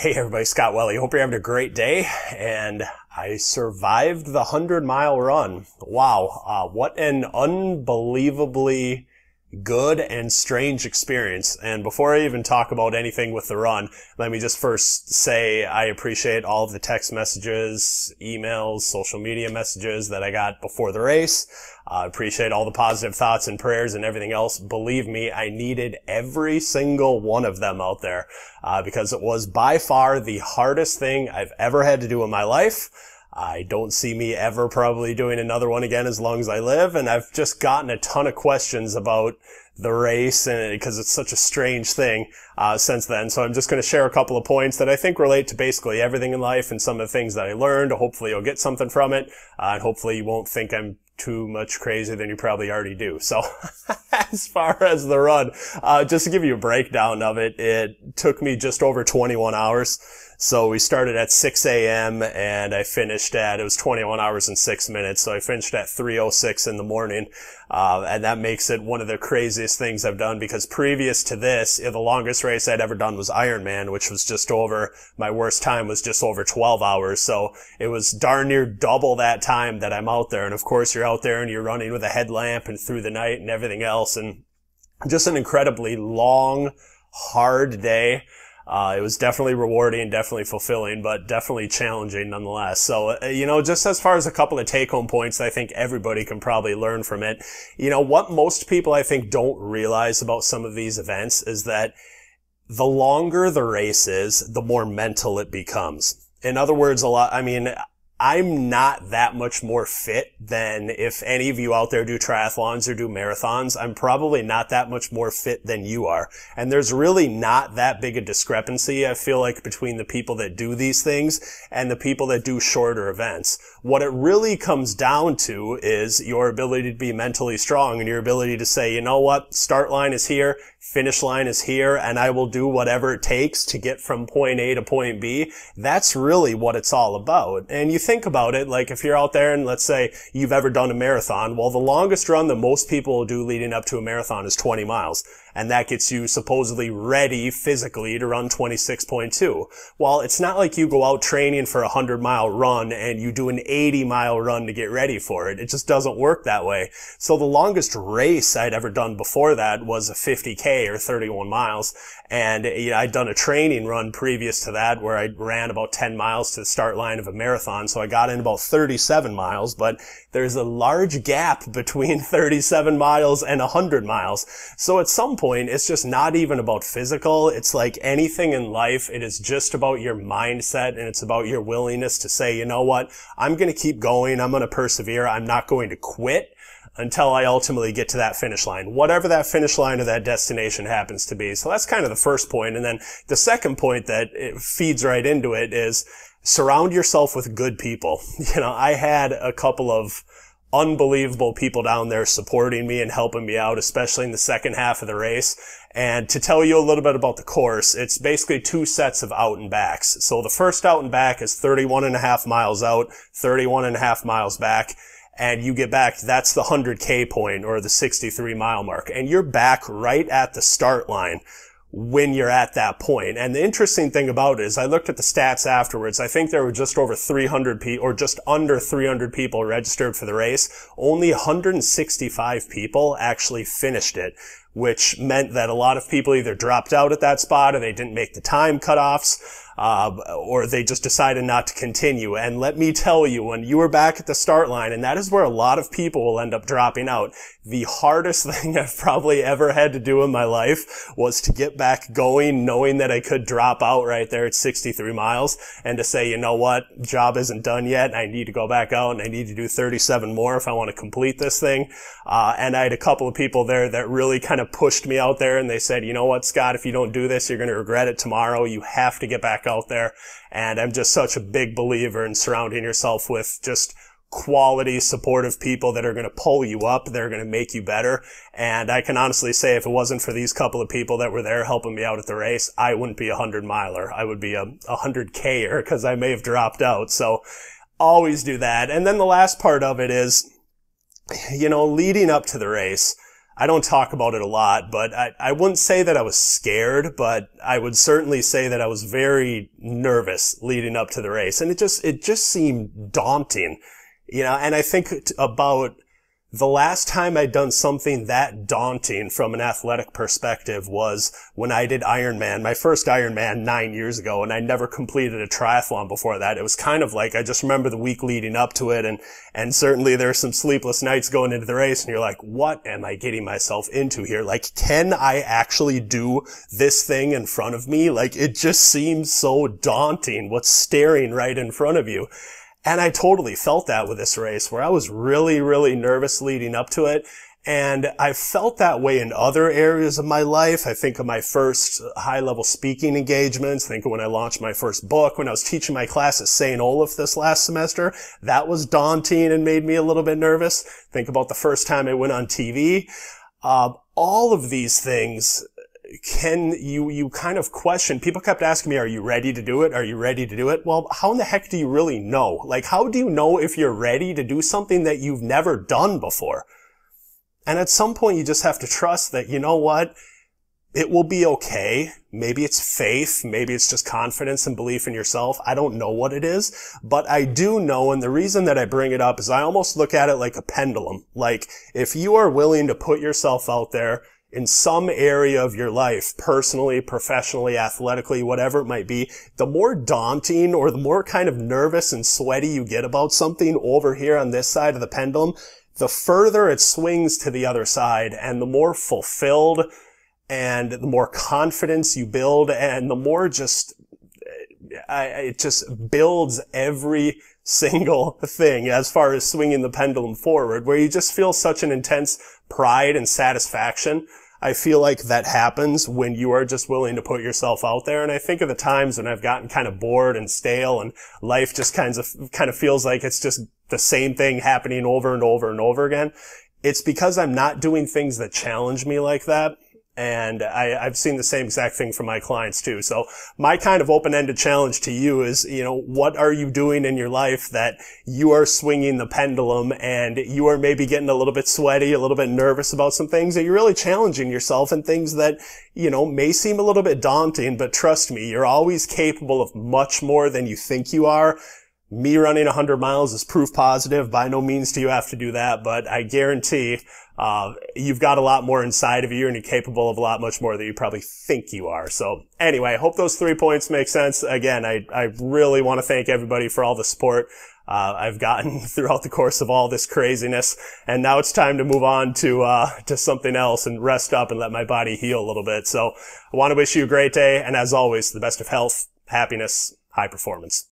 Hey everybody, Scott Welle. Hope you're having a great day. And I survived the 100-mile run. Wow. What an unbelievably good and strange experience. And before I even talk about anything with the run, let me just first say I appreciate all of the text messages, emails, social media messages that I got before the race. I appreciate all the positive thoughts and prayers and everything else. Believe me, I needed every single one of them out there, because it was by far the hardest thing I've ever had to do in my life. I don't see me ever probably doing another one again as long as I live, and I've just gotten a ton of questions about the race, and because it's such a strange thing since then. So I'm just going to share a couple of points that I think relate to basically everything in life and some of the things that I learned. Hopefully you'll get something from it, and hopefully you won't think I'm too much crazier than you probably already do. So as far as the run, just to give you a breakdown of it, it took me just over 21 hours. So we started at 6 a.m. and I finished it was 21 hours and 6 minutes. So I finished at 3:06 in the morning. And that makes it one of the craziest things I've done, because previous to this, the longest race I'd ever done was Ironman, which was my worst time was just over 12 hours. So it was darn near double that time that I'm out there. And of course you're out there and you're running with a headlamp and through the night and everything else. And just an incredibly long, hard day. It was definitely rewarding, definitely fulfilling, but definitely challenging nonetheless. So, just as far as a couple of take-home points, I think everybody can probably learn from it. What most people I think don't realize about some of these events is that the longer the race is, the more mental it becomes. In other words, I'm not that much more fit than if any of you out there do triathlons or do marathons. I'm probably not that much more fit than you are. And there's really not that big a discrepancy, I feel like, between the people that do these things and the people that do shorter events. What it really comes down to is your ability to be mentally strong and your ability to say, you know what, start line is here, finish line is here, and I will do whatever it takes to get from point A to point B. That's really what it's all about. And you think about it, like if you're out there and let's say you've ever done a marathon, well, the longest run that most people will do leading up to a marathon is 20 miles. And that gets you supposedly ready physically to run 26.2. Well, it's not like you go out training for a 100-mile run and you do an 80-mile run to get ready for it. It just doesn't work that way. So the longest race I'd ever done before that was a 50K or 31 miles. And I'd done a training run previous to that where I ran about 10 miles to the start line of a marathon. So I got in about 37 miles, but there's a large gap between 37 miles and 100 miles. So at some point, it's just not even about physical. It's like anything in life. It is just about your mindset, and it's about your willingness to say, you know what, I'm going to keep going. I'm going to persevere. I'm not going to quit until I ultimately get to that finish line, whatever that finish line or that destination happens to be. So that's kind of the first point. And then the second point that it feeds right into it is surround yourself with good people. I had a couple of unbelievable people down there supporting me and helping me out, especially in the second half of the race. And to tell you a little bit about the course, it's basically 2 sets of out and backs. So the first out and back is 31.5 miles out, 31.5 miles back. And you get back, that's the 100K point or the 63-mile mark. And you're back right at the start line when you're at that point. And the interesting thing about it is I looked at the stats afterwards. I think there were just over 300 people or just under 300 people registered for the race. Only 165 people actually finished it, which meant that a lot of people either dropped out at that spot or they didn't make the time cutoffs, or they just decided not to continue. And let me tell you, when you were back at the start line, and that is where a lot of people will end up dropping out, the hardest thing I've probably ever had to do in my life was to get back going, knowing that I could drop out right there at 63 miles and to say, you know what, job isn't done yet. I need to go back out and I need to do 37 more if I want to complete this thing. And I had a couple of people there that really kind of pushed me out there, and they said, you know what, Scott, if you don't do this, you're going to regret it tomorrow. You have to get back out there. And I'm just such a big believer in surrounding yourself with just quality, supportive people that are going to pull you up. They're going to make you better. And I can honestly say if it wasn't for these couple of people that were there helping me out at the race, I wouldn't be a 100-miler. I would be a 100K-er because I may have dropped out. So always do that. And then the last part of it is, leading up to the race, I don't talk about it a lot, but I wouldn't say that I was scared, but I would certainly say that I was very nervous leading up to the race. And it just seemed daunting, and I think about the last time I'd done something that daunting from an athletic perspective was when I did Ironman, my first Ironman 9 years ago, and I never completed a triathlon before that. It was kind of like, I just remember the week leading up to it, and certainly there were some sleepless nights going into the race, and you're like, what am I getting myself into here? Like, can I actually do this thing in front of me? Like, it just seems so daunting what's staring right in front of you. And I totally felt that with this race, where I was really, really nervous leading up to it. And I felt that way in other areas of my life. I think of my first high-level speaking engagements. Think of when I launched my first book, when I was teaching my class at St. Olaf this last semester. That was daunting and made me a little bit nervous. Think about the first time I went on TV. All of these things you kind of question. People kept asking me, are you ready to do it? Are you ready to do it? Well, how in the heck do you really know? Like, how do you know if you're ready to do something that you've never done before? And at some point, you just have to trust that, you know what? It will be okay. Maybe it's faith. Maybe it's just confidence and belief in yourself. I don't know what it is, but I do know. And the reason that I bring it up is I almost look at it like a pendulum. Like, if you are willing to put yourself out there in some area of your life, personally, professionally, athletically, whatever it might be, the more daunting or the more kind of nervous and sweaty you get about something over here on this side of the pendulum, the further it swings to the other side, and the more fulfilled and the more confidence you build, and the more it just builds every single thing as far as swinging the pendulum forward, where you just feel such an intense pride and satisfaction. I feel like that happens when you are just willing to put yourself out there. And I think of the times when I've gotten kind of bored and stale and life just kind of feels like it's just the same thing happening over and over and over again. It's because I'm not doing things that challenge me like that. And I've seen the same exact thing from my clients too. So my kind of open-ended challenge to you is, what are you doing in your life that you are swinging the pendulum and you are maybe getting a little bit sweaty, a little bit nervous about some things, that you're really challenging yourself in things that, may seem a little bit daunting, but trust me, you're always capable of much more than you think you are. Me running 100 miles is proof positive. By no means do you have to do that, but I guarantee you've got a lot more inside of you, and you're capable of a lot much more than you probably think you are. So anyway, I hope those 3 points make sense. Again, I really want to thank everybody for all the support I've gotten throughout the course of all this craziness. And now it's time to move on to something else and rest up and let my body heal a little bit. So I want to wish you a great day. And as always, the best of health, happiness, high performance.